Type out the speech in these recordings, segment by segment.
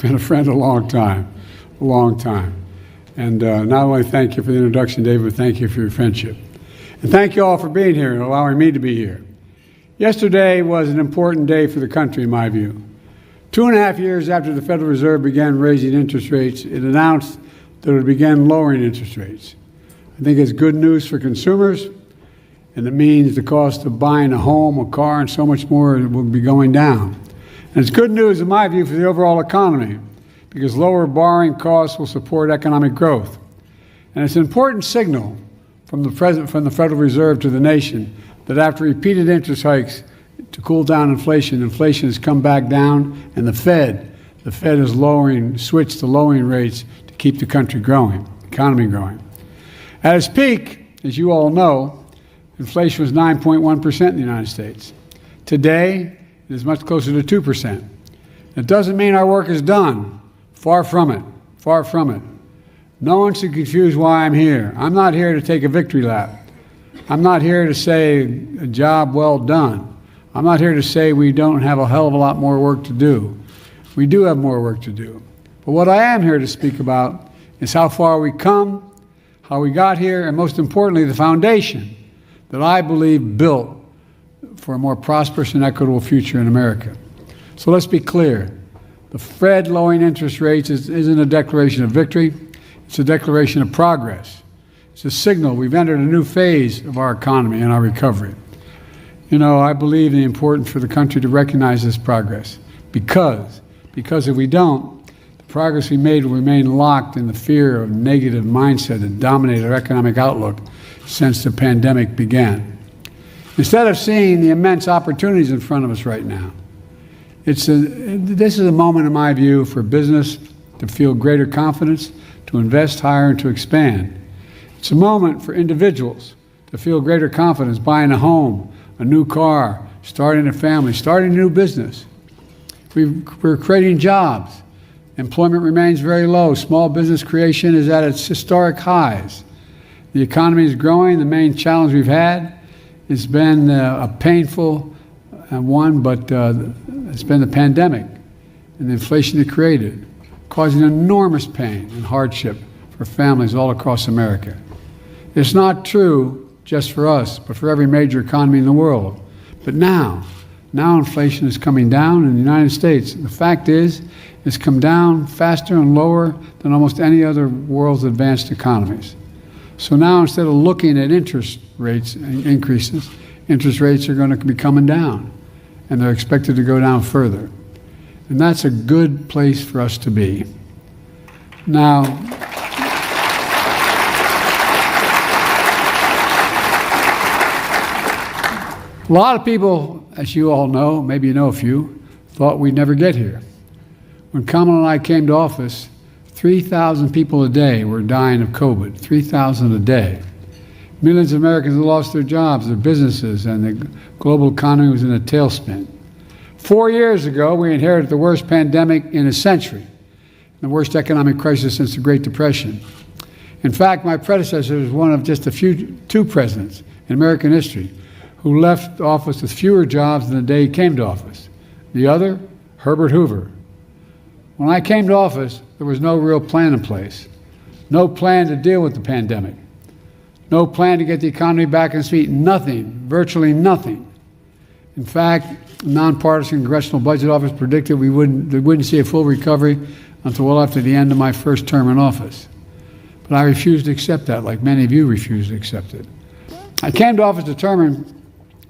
Been a friend a long time, a long time. And not only thank you for the introduction, David, but thank you for your friendship. And thank you all for being here and allowing me to be here. Yesterday was an important day for the country, in my view. 2.5 years after the Federal Reserve began raising interest rates, it announced that it would begin lowering interest rates. I think it's good news for consumers, and it means the cost of buying a home, a car, and so much more will be going down. And it's good news, in my view, for the overall economy, because lower borrowing costs will support economic growth. And it's an important signal from the Federal Reserve to the nation that after repeated interest hikes to cool down inflation, inflation has come back down, and the Fed has switched to lowering rates to keep the country growing, the economy growing. At its peak, as you all know, inflation was 9.1% in the United States. Today, it is much closer to 2%. It doesn't mean our work is done. Far from it. Far from it. No one should confuse why I'm here. I'm not here to take a victory lap. I'm not here to say a job well done. I'm not here to say we don't have a hell of a lot more work to do. We do have more work to do. But what I am here to speak about is how far we come, how we got here, and most importantly, the foundation that I believe built for a more prosperous and equitable future in America. So let's be clear. The Fed lowering interest rates isn't a declaration of victory. It's a declaration of progress. It's a signal we've entered a new phase of our economy and our recovery. You know, I believe it's important for the country to recognize this progress because if we don't, the progress we made will remain locked in the fear of negative mindset that dominated our economic outlook since the pandemic began. Instead of seeing the immense opportunities in front of us right now, this is a moment, in my view, for business to feel greater confidence, to invest higher, and to expand. It's a moment for individuals to feel greater confidence buying a home, a new car, starting a family, starting a new business. We're creating jobs. Employment remains very low. Small business creation is at its historic highs. The economy is growing. The main challenge we've had has been a painful one, but it's been the pandemic and the inflation it created, causing enormous pain and hardship for families all across America. It's not true just for us, but for every major economy in the world. But now inflation is coming down in the United States. The fact is, it's come down faster and lower than almost any other world's advanced economies. So now, instead of looking at interest rates increases, interest rates are going to be coming down, and they're expected to go down further. And that's a good place for us to be. Now, a lot of people, as you all know, maybe you know a few, thought we'd never get here. When Kamala and I came to office, 3,000 people a day were dying of COVID, 3,000 a day. Millions of Americans have lost their jobs, their businesses, and the global economy was in a tailspin. 4 years ago, we inherited the worst pandemic in a century, the worst economic crisis since the Great Depression. In fact, my predecessor was one of just two presidents in American history who left office with fewer jobs than the day he came to office. The other, Herbert Hoover. When I came to office, there was no real plan in place, no plan to deal with the pandemic, no plan to get the economy back on its feet, nothing, virtually nothing. In fact, the nonpartisan Congressional Budget Office predicted we wouldn't see a full recovery until well after the end of my first term in office. But I refused to accept that, like many of you refused to accept it. I came to office determined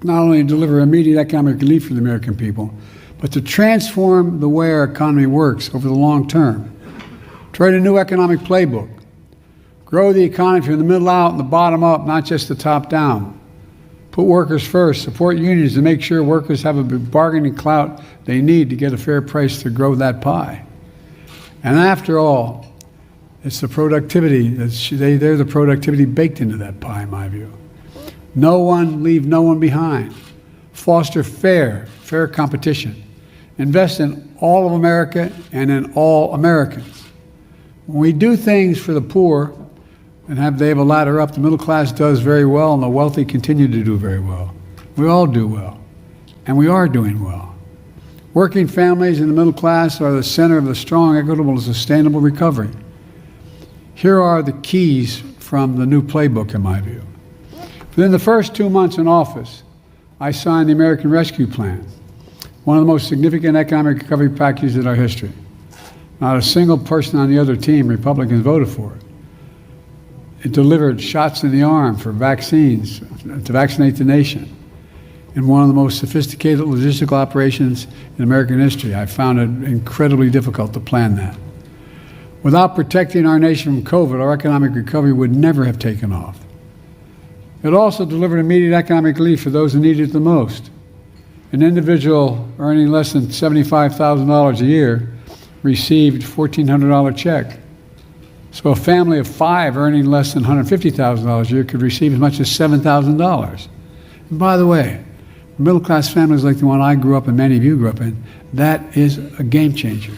not only to deliver immediate economic relief for the American people, but to transform the way our economy works over the long term. To write a new economic playbook. Grow the economy from the middle out and the bottom up, not just the top down. Put workers first. Support unions to make sure workers have a bargaining clout they need to get a fair price to grow that pie. And after all, it's the productivity, they're the productivity baked into that pie, in my view. Leave no one behind. Foster fair competition. Invest in all of America and in all Americans. When we do things for the poor and they have a ladder up, the middle class does very well and the wealthy continue to do very well. We all do well, and we are doing well. Working families and the middle class are the center of the strong, equitable, and sustainable recovery. Here are the keys from the new playbook, in my view. Within the first 2 months in office, I signed the American Rescue Plan, one of the most significant economic recovery packages in our history. Not a single person on the other team, Republicans, voted for it. It delivered shots in the arm for vaccines to vaccinate the nation in one of the most sophisticated logistical operations in American history. I found it incredibly difficult to plan that. Without protecting our nation from COVID, our economic recovery would never have taken off. It also delivered immediate economic relief for those who needed it the most. An individual earning less than $75,000 a year received a $1,400 check. So a family of 5 earning less than $150,000 a year could receive as much as $7,000. And by the way, middle-class families like the one I grew up in, many of you grew up in, that is a game changer.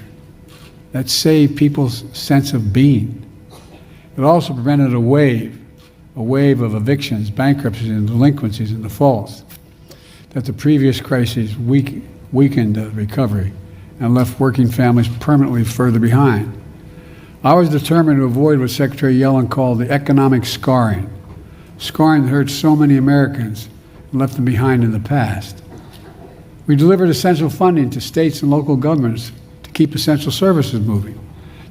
That saved people's sense of being. It also prevented a wave of evictions, bankruptcies, and delinquencies and defaults that the previous crises weakened the recovery and left working families permanently further behind. I was determined to avoid what Secretary Yellen called the economic scarring that hurt so many Americans and left them behind in the past. We delivered essential funding to states and local governments to keep essential services moving,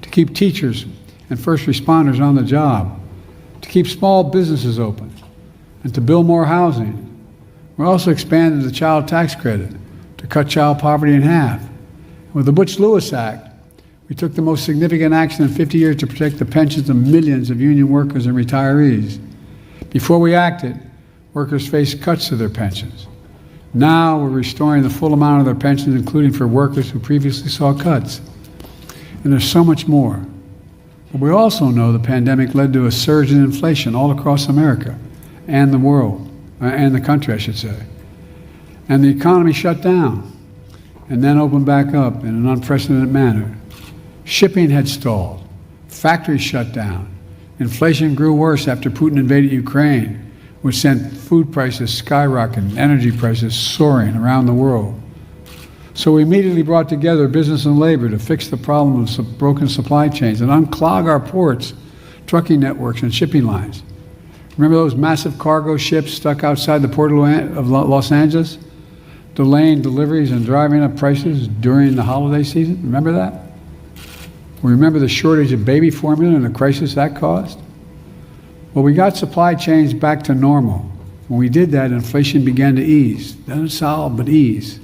to keep teachers and first responders on the job, to keep small businesses open, and to build more housing. We also expanded the child tax credit to cut child poverty in half. With the Butch-Lewis Act, we took the most significant action in 50 years to protect the pensions of millions of union workers and retirees. Before we acted, workers faced cuts to their pensions. Now we're restoring the full amount of their pensions, including for workers who previously saw cuts. And there's so much more. But we also know the pandemic led to a surge in inflation all across America and the world, and the country, I should say. And the economy shut down and then opened back up in an unprecedented manner. Shipping had stalled, factories shut down, inflation grew worse after Putin invaded Ukraine, which sent food prices skyrocketing, energy prices soaring around the world. So we immediately brought together business and labor to fix the problem of broken supply chains and unclog our ports, trucking networks, and shipping lines. Remember those massive cargo ships stuck outside the port of Los Angeles, delaying deliveries and driving up prices during the holiday season? Remember that? We remember the shortage of baby formula and the crisis that caused? Well, we got supply chains back to normal. When we did that, inflation began to ease. Not solve, but ease.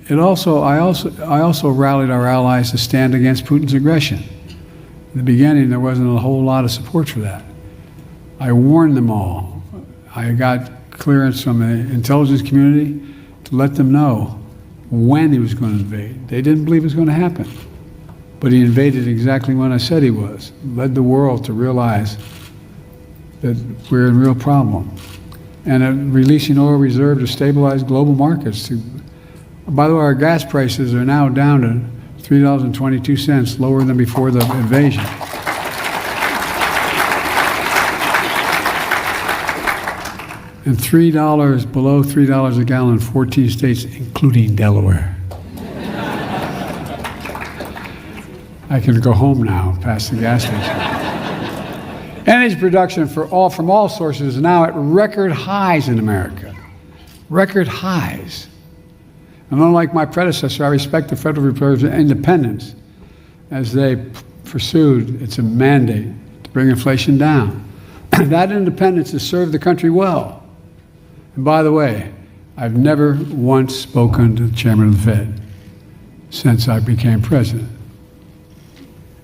I also rallied our allies to stand against Putin's aggression. In the beginning, there wasn't a whole lot of support for that. I warned them all. I got clearance from the intelligence community to let them know when he was going to invade. They didn't believe it was going to happen. But he invaded exactly when I said he was. Led the world to realize that we're in real problem. And releasing oil reserve to stabilize global markets. By the way, our gas prices are now down to $3.22, lower than before the invasion. And $3, below $3 a gallon in 14 states, including Delaware. I can go home now, past the gas station. Energy production from all sources is now at record highs in America. Record highs. And unlike my predecessor, I respect the Federal Reserve's independence as they pursued its mandate to bring inflation down. That independence has served the country well. And by the way, I've never once spoken to the chairman of the Fed since I became president.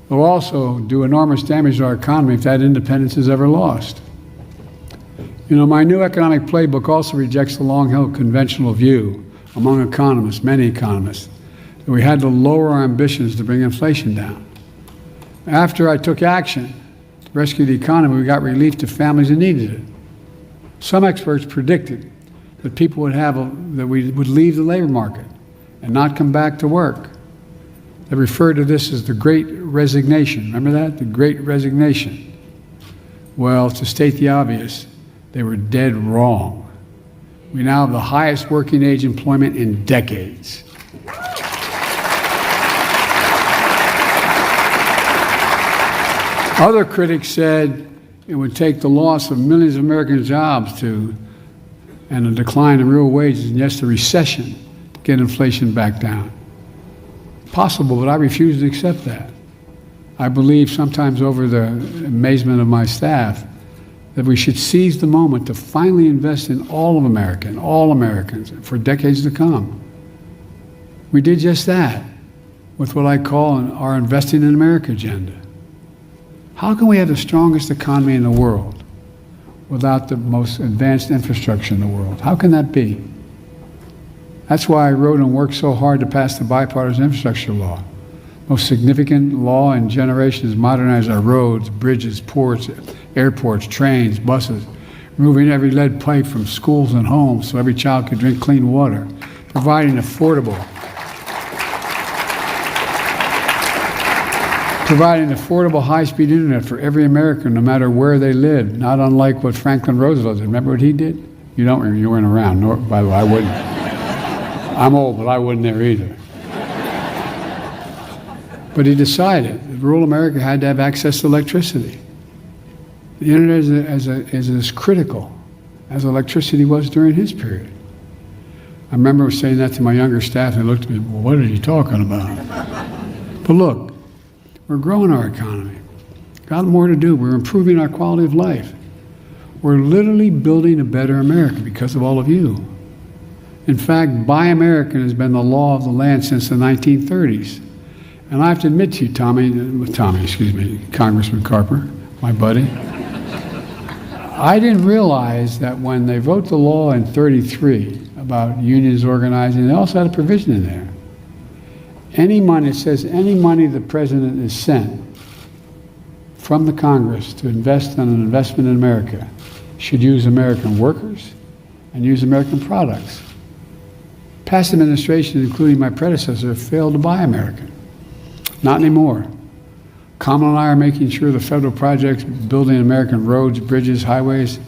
It will also do enormous damage to our economy if that independence is ever lost. You know, my new economic playbook also rejects the long-held conventional view among economists, many economists, that we had to lower our ambitions to bring inflation down. After I took action to rescue the economy, we got relief to families that needed it. Some experts predicted that that we would leave the labor market and not come back to work. They referred to this as the Great Resignation. Remember that? The Great Resignation. Well, to state the obvious, they were dead wrong. We now have the highest working age employment in decades. Other critics said it would take the loss of millions of American jobs and a decline in real wages and yes, the recession to get inflation back down. Possible, but I refuse to accept that. I believe, sometimes over the amazement of my staff, that we should seize the moment to finally invest in all of America and all Americans for decades to come. We did just that with what I call our Investing in America agenda. How can we have the strongest economy in the world without the most advanced infrastructure in the world? How can that be? That's why I wrote and worked so hard to pass the bipartisan infrastructure law. Most significant law in generations, modernize our roads, bridges, ports, airports, trains, buses, removing every lead pipe from schools and homes so every child could drink clean water, providing affordable high-speed internet for every American, no matter where they live, not unlike what Franklin Roosevelt did. Remember what he did? You don't remember, you weren't around. Nor, by the way, I wouldn't. I'm old, but I wasn't there either. But he decided that rural America had to have access to electricity. The internet is as critical as electricity was during his period. I remember saying that to my younger staff, and they looked at me, well, what are you talking about? But look, we're growing our economy. Got more to do. We're improving our quality of life. We're literally building a better America because of all of you. In fact, Buy American has been the law of the land since the 1930s. And I have to admit to you, Congressman Carper, my buddy, I didn't realize that when they wrote the law in 33 about unions organizing, they also had a provision in there. Any money, it says any money the president is sent from the Congress to invest in an investment in America should use American workers and use American products. Past administrations, including my predecessor, failed to buy American. Not anymore. Kamala and I are making sure the federal projects building American roads, bridges, highways,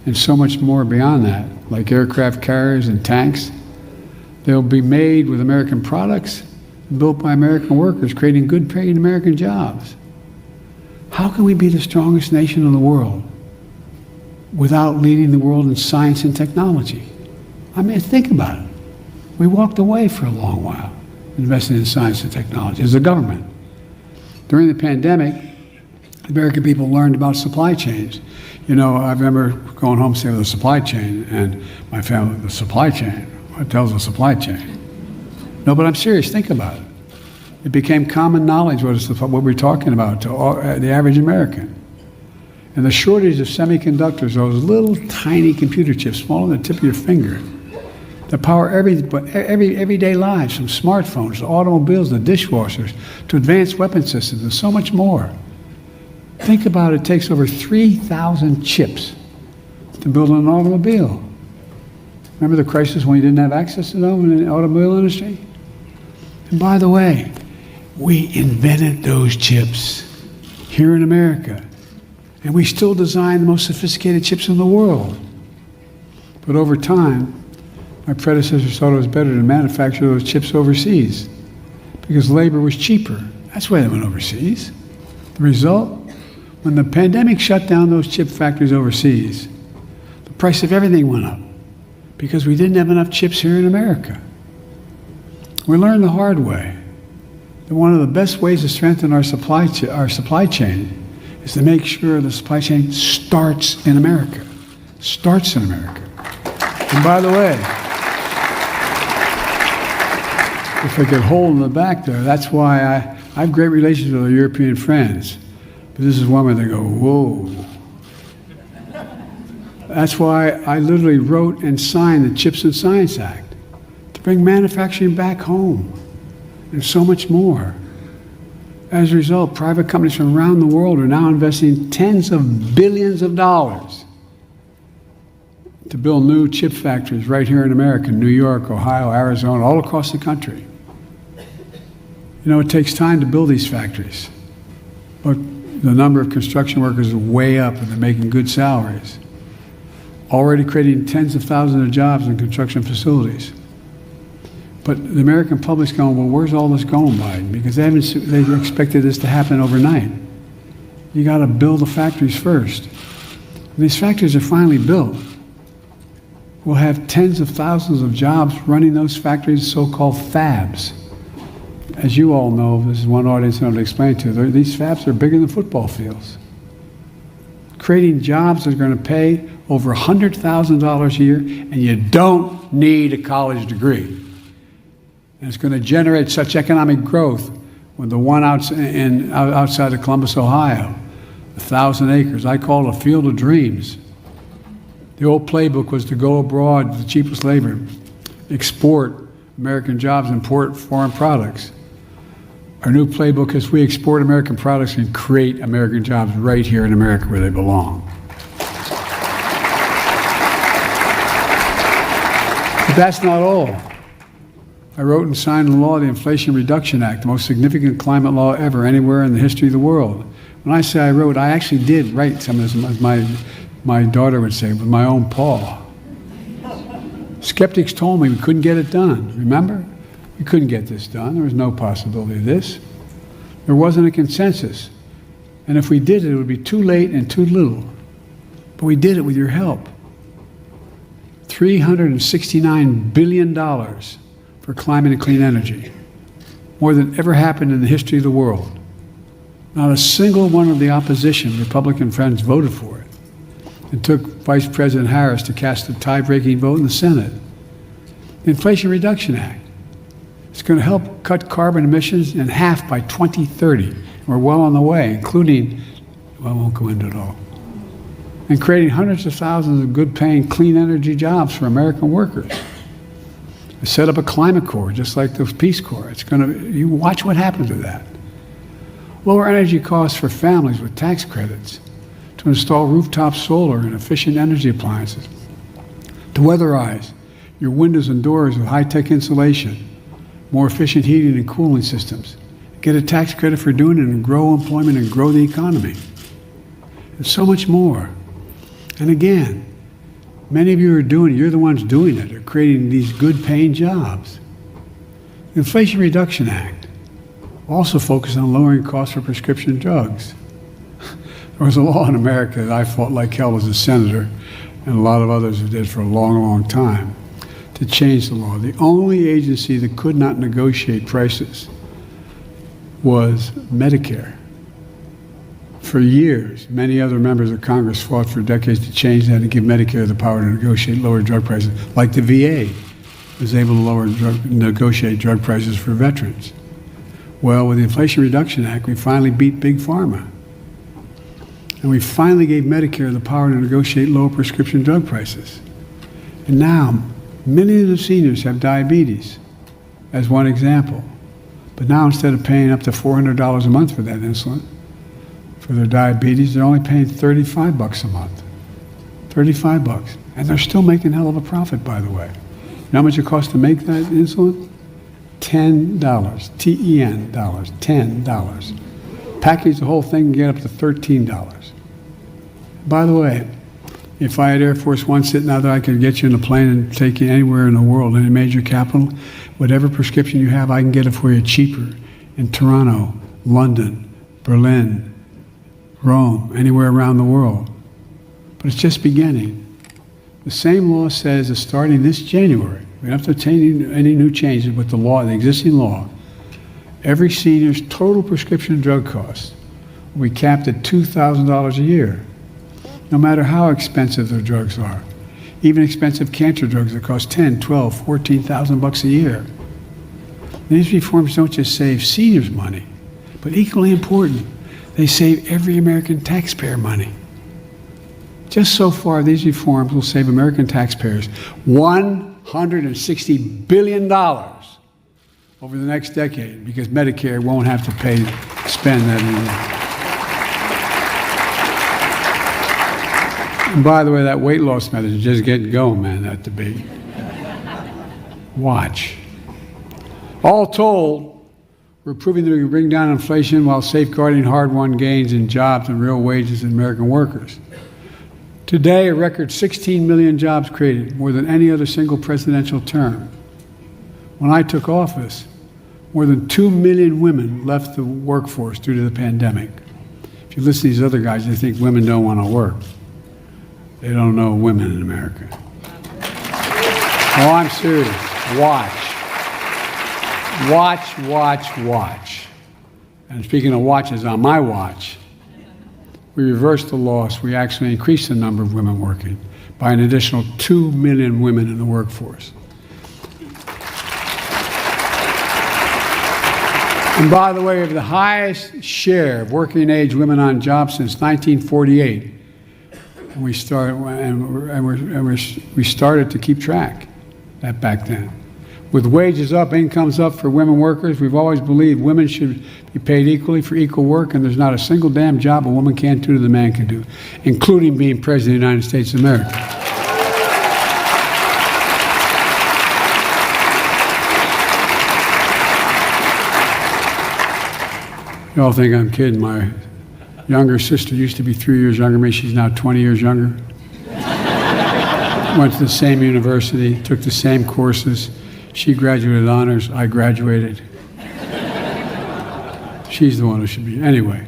and so much more beyond that, like aircraft carriers and tanks, they'll be made with American products, built by American workers, creating good paid American jobs. How can we be the strongest nation in the world without leading the world in science and technology? I mean, think about it. We walked away for a long while investing in science and technology as a government. During the pandemic, American people learned about supply chains. You know, I remember going home saying the supply chain, and my family, the supply chain. What the hell's a supply chain? No, but I'm serious. Think about it. It became common knowledge what we're talking about to the average American. And the shortage of semiconductors, those little tiny computer chips, smaller than the tip of your finger, that power everyday lives, from smartphones to automobiles to dishwashers to advanced weapon systems and so much more. Think about it, it takes over 3,000 chips to build an automobile. Remember the crisis when you didn't have access to them in the automobile industry? And by the way, we invented those chips here in America. And we still design the most sophisticated chips in the world. But over time, my predecessors thought it was better to manufacture those chips overseas because labor was cheaper. That's why they went overseas. The result, when the pandemic shut down those chip factories overseas, the price of everything went up because we didn't have enough chips here in America. We learned the hard way that one of the best ways to strengthen our supply chain is to make sure the supply chain starts in America. Starts in America. And by the way, if I get hold in the back there, that's why I have great relations with our European friends. But this is one where they go, whoa. That's why I literally wrote and signed the Chips and Science Act to bring manufacturing back home and so much more. As a result, private companies from around the world are now investing tens of billions of dollars to build new chip factories right here in America, New York, Ohio, Arizona, all across the country. You know, it takes time to build these factories, but the number of construction workers is way up and they're making good salaries, already creating tens of thousands of jobs in construction facilities. But the American public's going, well, where's all this going, Biden? Because they expected this to happen overnight. You got to build the factories first. When these factories are finally built, we'll have tens of thousands of jobs running those factories, so-called fabs. As you all know, this is one audience I want to explain to. These fabs are bigger than football fields. Creating jobs that are going to pay over $100,000 a year, and you don't need a college degree. And it's going to generate such economic growth with the one outside of Columbus, Ohio, 1,000 acres. I call it a field of dreams. The old playbook was to go abroad, the cheapest labor, export American jobs, import foreign products. Our new playbook is we export American products and create American jobs right here in America where they belong. But that's not all. I wrote and signed into law the Inflation Reduction Act, the most significant climate law ever anywhere in the history of the world. When I say I wrote, I actually did write some of this, as my daughter would say, with my own paw. Skeptics told me we couldn't get it done, remember? We couldn't get this done. There was no possibility of this. There wasn't a consensus. And if we did it, it would be too late and too little. But we did it with your help. $369 billion for climate and clean energy. More than ever happened in the history of the world. Not a single one of the opposition Republican friends voted for it. It took Vice President Harris to cast a tie-breaking vote in the Senate. The Inflation Reduction Act. It's going to help cut carbon emissions in half by 2030. We're well on the way, including, well, I won't go into it all, and creating hundreds of thousands of good-paying, clean energy jobs for American workers. I set up a climate corps, just like the Peace Corps. It's going to, you watch what happens with that. Lower energy costs for families with tax credits, to install rooftop solar and efficient energy appliances, to weatherize your windows and doors with high-tech insulation, more efficient heating and cooling systems, get a tax credit for doing it and grow employment and grow the economy. And so much more. And again, many of you are doing it, you're the ones doing it, are creating these good-paying jobs. The Inflation Reduction Act also focused on lowering costs for prescription drugs. There was a law in America that I fought like hell as a senator, and a lot of others did for a long, long time, to change the law. The only agency that could not negotiate prices was Medicare. For years, many other members of Congress fought for decades to change that and give Medicare the power to negotiate lower drug prices, like the VA was able to negotiate drug prices for veterans. Well, with the Inflation Reduction Act, we finally beat Big Pharma. And we finally gave Medicare the power to negotiate lower prescription drug prices. And now, many of the seniors have diabetes, as one example. But now, instead of paying up to $400 a month for that insulin, for their diabetes, they're only paying $35 a month. $35. And they're still making a hell of a profit, by the way. You know how much it costs to make that insulin? $10. T-E-N dollars. $10. Package the whole thing and get up to $13. By the way, if I had Air Force One sitting out there, I could get you in a plane and take you anywhere in the world, any major capital. Whatever prescription you have, I can get it for you cheaper in Toronto, London, Berlin, Rome, anywhere around the world. But it's just beginning. The same law says that starting this January, we don't have to obtain any new changes with the law, the existing law, every senior's total prescription drug costs will be capped at $2,000 a year, no matter how expensive their drugs are. Even expensive cancer drugs that cost $10,000, $12,000, $14,000 a year. These reforms don't just save seniors money, but equally important, they save every American taxpayer money. Just so far, these reforms will save American taxpayers $160 billion over the next decade, because Medicare won't have to spend that anymore. And by the way, that weight loss medicine is just getting going, man, that debate. Watch. All told, we're proving that we can bring down inflation while safeguarding hard-won gains in jobs and real wages in American workers. Today, a record 16 million jobs created, more than any other single presidential term. When I took office, more than 2 million women left the workforce due to the pandemic. If you listen to these other guys, they think women don't want to work. They don't know women in America. Oh, I'm serious. Watch. Watch, watch, watch. And speaking of watches, on my watch, we reversed the loss. We actually increased the number of women working by an additional 2 million women in the workforce. And by the way, we have the highest share of working age women on jobs since 1948. And we started to keep track that back then. With wages up, incomes up for women workers, we've always believed women should be paid equally for equal work, and there's not a single damn job a woman can't do that a man can do, including being President of the United States of America. You all think I'm kidding. My younger sister used to be 3 years younger than me. She's now 20 years younger. Went to the same university, took the same courses. She graduated honors. I graduated. She's the one who should be. Anyway,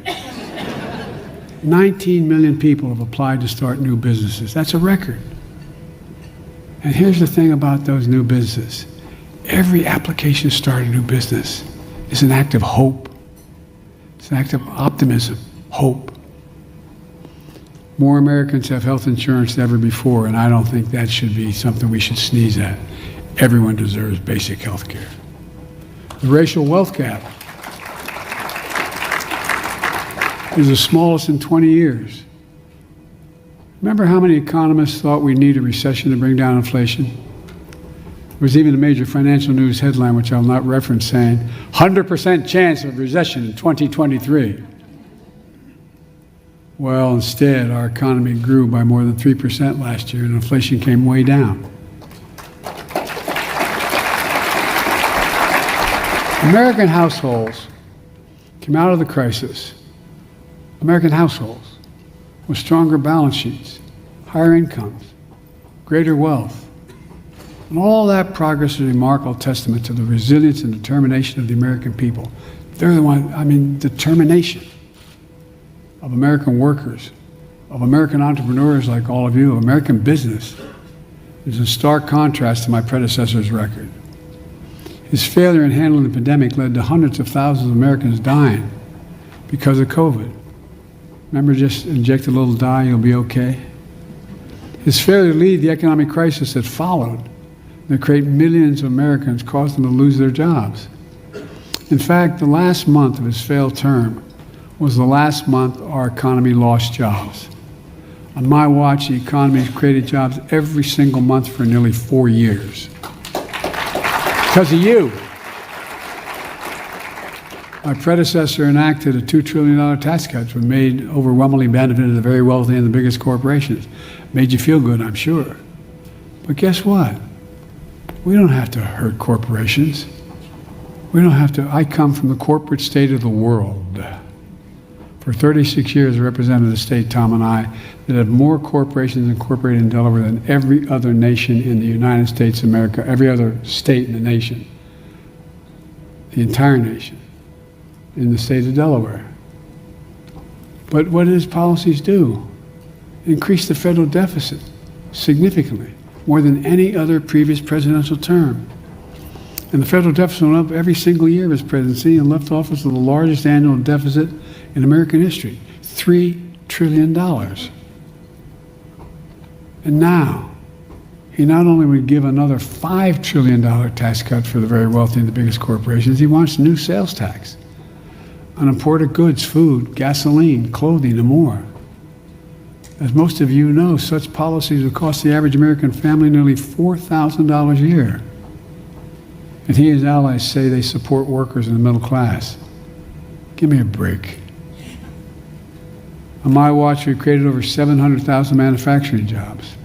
19 million people have applied to start new businesses. That's a record. And here's the thing about those new businesses. Every application to start a new business is an act of hope. It's an act of optimism, hope. More Americans have health insurance than ever before, and I don't think that should be something we should sneeze at. Everyone deserves basic health care. The racial wealth gap is the smallest in 20 years. Remember how many economists thought we need a recession to bring down inflation? There was even a major financial news headline, which I'll not reference, saying, 100% chance of recession in 2023. Well, instead, our economy grew by more than 3% last year, and inflation came way down. American households came out of the crisis, American households, with stronger balance sheets, higher incomes, greater wealth. And all that progress is a remarkable testament to the resilience and determination of the American people. They're the one, determination of American workers, of American entrepreneurs like all of you, of American business, is in stark contrast to my predecessor's record. His failure in handling the pandemic led to hundreds of thousands of Americans dying because of COVID. Remember, just inject a little dye, you'll be okay? His failure to lead the economic crisis that followed, that create millions of Americans, caused them to lose their jobs. In fact, the last month of his failed term was the last month our economy lost jobs. On my watch, the economy has created jobs every single month for nearly 4 years. Because of you. My predecessor enacted a $2 trillion tax cut, which made overwhelmingly benefited the very wealthy and the biggest corporations. Made you feel good, I'm sure. But guess what? We don't have to hurt corporations. We don't have to. I come from the corporate state of the world. For 36 years, I represented a state, Tom and I, that had more corporations incorporated in Delaware than every other nation in the United States of America, every other state in the nation, the entire nation, in the state of Delaware. But what did his policies do? Increase the federal deficit significantly, more than any other previous presidential term. And the federal deficit went up every single year of his presidency and left office with the largest annual deficit in American history, $3 trillion. And now, he not only would give another $5 trillion tax cut for the very wealthy and the biggest corporations, he wants a new sales tax on imported goods, food, gasoline, clothing, and more. As most of you know, such policies would cost the average American family nearly $4,000 a year. And he and his allies say they support workers in the middle class. Give me a break. On my watch, we created over 700,000 manufacturing jobs.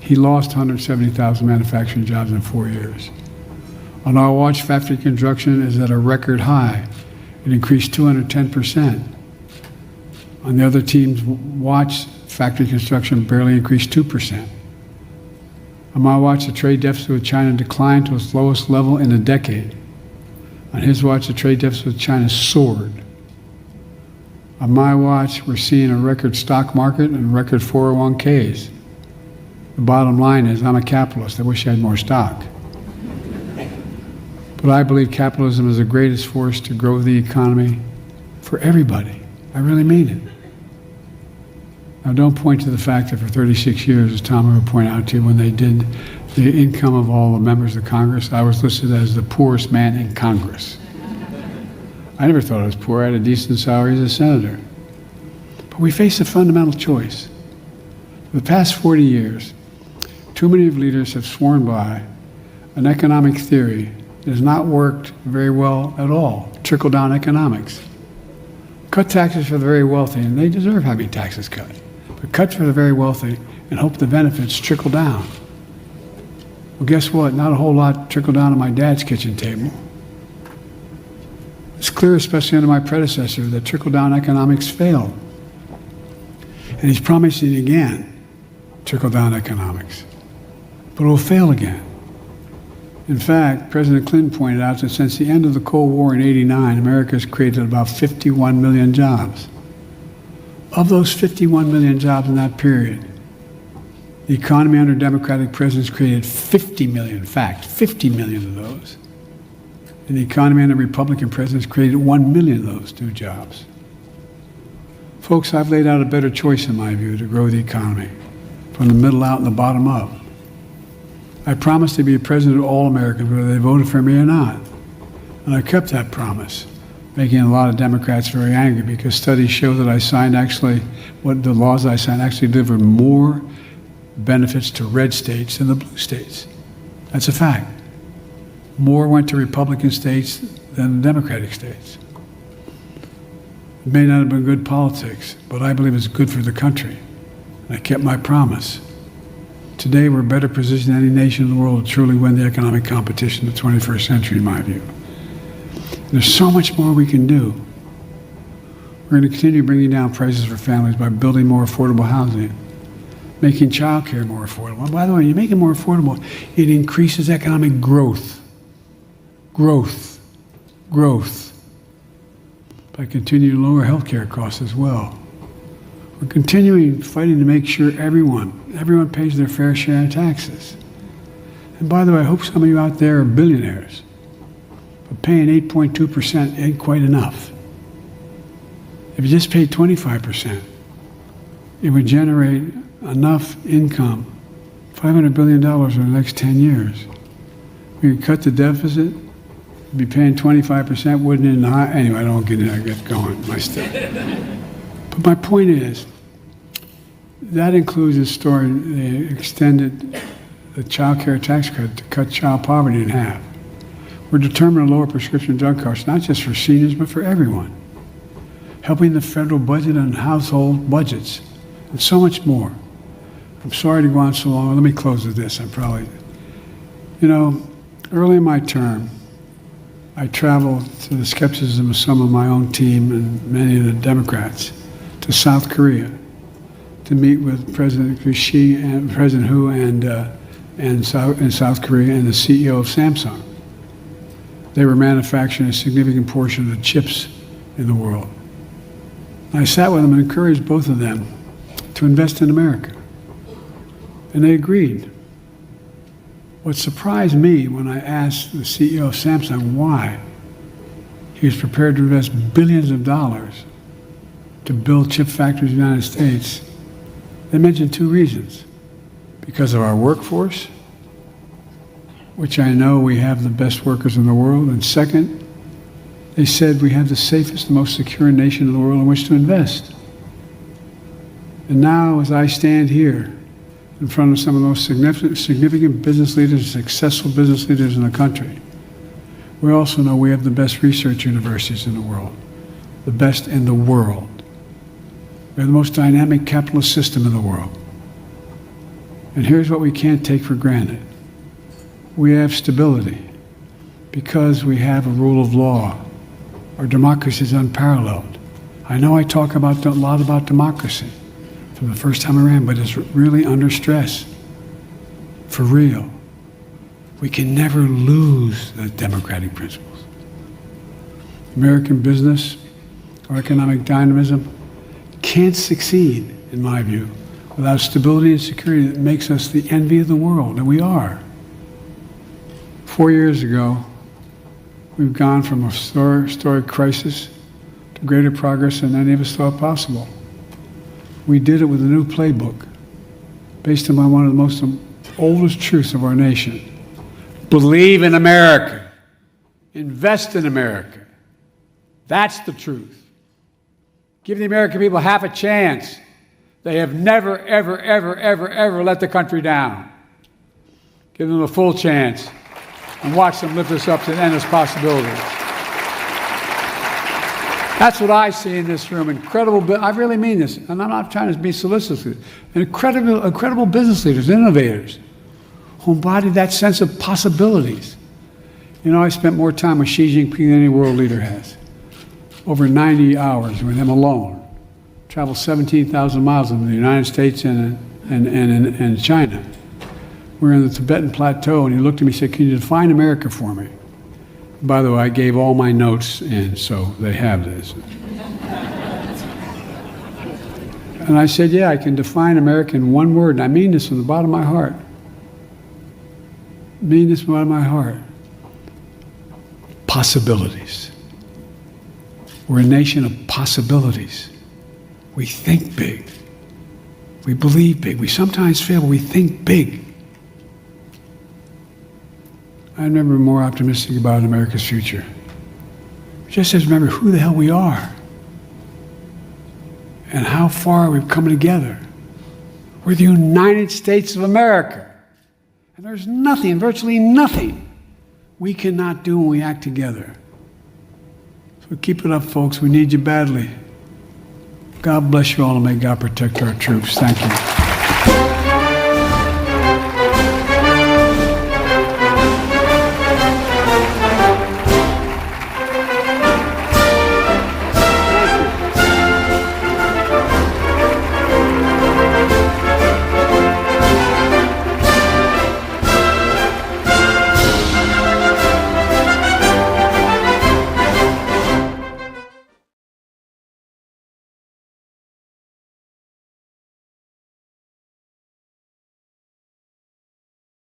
He lost 170,000 manufacturing jobs in 4 years. On our watch, factory construction is at a record high. It increased 210%. On the other team's watch, factory construction barely increased 2%. On my watch, the trade deficit with China declined to its lowest level in a decade. On his watch, the trade deficit with China soared. On my watch, we're seeing a record stock market and record 401ks. The bottom line is, I'm a capitalist. I wish I had more stock. But I believe capitalism is the greatest force to grow the economy for everybody. I really mean it. Now, don't point to the fact that for 36 years, as Tom will point out to you, when they did the income of all the members of Congress, I was listed as the poorest man in Congress. I never thought I was poor. I had a decent salary as a senator. But we face a fundamental choice. For the past 40 years, too many leaders have sworn by an economic theory that has not worked very well at all, trickle-down economics. Cut taxes for the very wealthy, and they deserve having taxes cut. But cut for the very wealthy and hope the benefits trickle down. Well, guess what? Not a whole lot trickled down to my dad's kitchen table. It's clear, especially under my predecessor, that trickle-down economics failed. And he's promising again trickle-down economics. But it will fail again. In fact, President Clinton pointed out that since the end of the Cold War in '89, America has created about 51 million jobs. Of those 51 million jobs in that period, the economy under Democratic presidents created 50 million, in fact, 50 million of those. And the economy under Republican presidents created 1 million of those new jobs. Folks, I've laid out a better choice, in my view, to grow the economy, from the middle out and the bottom up. I promised to be a president of all Americans, whether they voted for me or not. And I kept that promise, making a lot of Democrats very angry because studies show that the laws I signed actually delivered more benefits to red states than the blue states. That's a fact. More went to Republican states than the Democratic states. It may not have been good politics, but I believe it's good for the country. And I kept my promise. Today, we're better positioned than any nation in the world to truly win the economic competition of the 21st century, in my view. And there's so much more we can do. We're going to continue bringing down prices for families by building more affordable housing, making child care more affordable. And by the way, you make it more affordable, it increases economic growth. Growth. By continuing to lower health care costs as well. We're continuing fighting to make sure everyone pays their fair share of taxes. And by the way, I hope some of you out there are billionaires. But paying 8.2% ain't quite enough. If you just paid 25%, it would generate enough income, $500 billion over the next 10 years. We could cut the deficit, be paying 25%, wouldn't it? Anyway, I don't get it, I get going, my stuff. But my point is, that includes they extended the child care tax credit to cut child poverty in half. We're determined to lower prescription drug costs, not just for seniors, but for everyone. Helping the federal budget and household budgets, and so much more. I'm sorry to go on so long. Let me close with this. Early in my term, I traveled to the skepticism of some of my own team and many of the Democrats to South Korea to meet with President Xi and President Hu in South Korea and the CEO of Samsung. They were manufacturing a significant portion of the chips in the world. I sat with them and encouraged both of them to invest in America. And they agreed. What surprised me when I asked the CEO of Samsung why he was prepared to invest billions of dollars to build chip factories in the United States, they mentioned two reasons. Because of our workforce, which I know we have the best workers in the world, and second, they said we have the safest and most secure nation in the world in which to invest. And now, as I stand here in front of some of the most significant business leaders, successful business leaders in the country, we also know we have the best research universities in the world, the best in the world. We have the most dynamic capitalist system in the world. And here's what we can't take for granted. We have stability because we have a rule of law. Our democracy is unparalleled. I know I talk a lot about democracy from the first time around, but it's really under stress. For real. We can never lose the democratic principles. American business our economic dynamism, can't succeed, in my view, without stability and security that makes us the envy of the world, and we are. 4 years ago, we've gone from a historic crisis to greater progress than any of us thought possible. We did it with a new playbook based on one of the most oldest truths of our nation. Believe in America. Invest in America. That's the truth. Give the American people half a chance. They have never, ever, ever, ever, ever let the country down. Give them a full chance and watch them lift us up to endless possibilities. That's what I see in this room. Incredible, I really mean this, and I'm not trying to be solicitous. Incredible business leaders, innovators, who embody that sense of possibilities. You know, I spent more time with Xi Jinping than any world leader has. Over 90 hours with him alone. Traveled 17,000 miles in the United States and China. We were in the Tibetan Plateau, and he looked at me and said, "Can you define America for me?" By the way, I gave all my notes in, so they have this. And I said, "Yeah, I can define America in one word, and I mean this from the bottom of my heart. I mean this from the bottom of my heart. Possibilities. We're a nation of possibilities. We think big. We believe big. We sometimes fail, but we think big." I'm never more optimistic about America's future. Just as remember who the hell we are and how far we've come together. We're the United States of America. And there's nothing, virtually nothing, we cannot do when we act together. So keep it up, folks. We need you badly. God bless you all, and may God protect our troops. Thank you.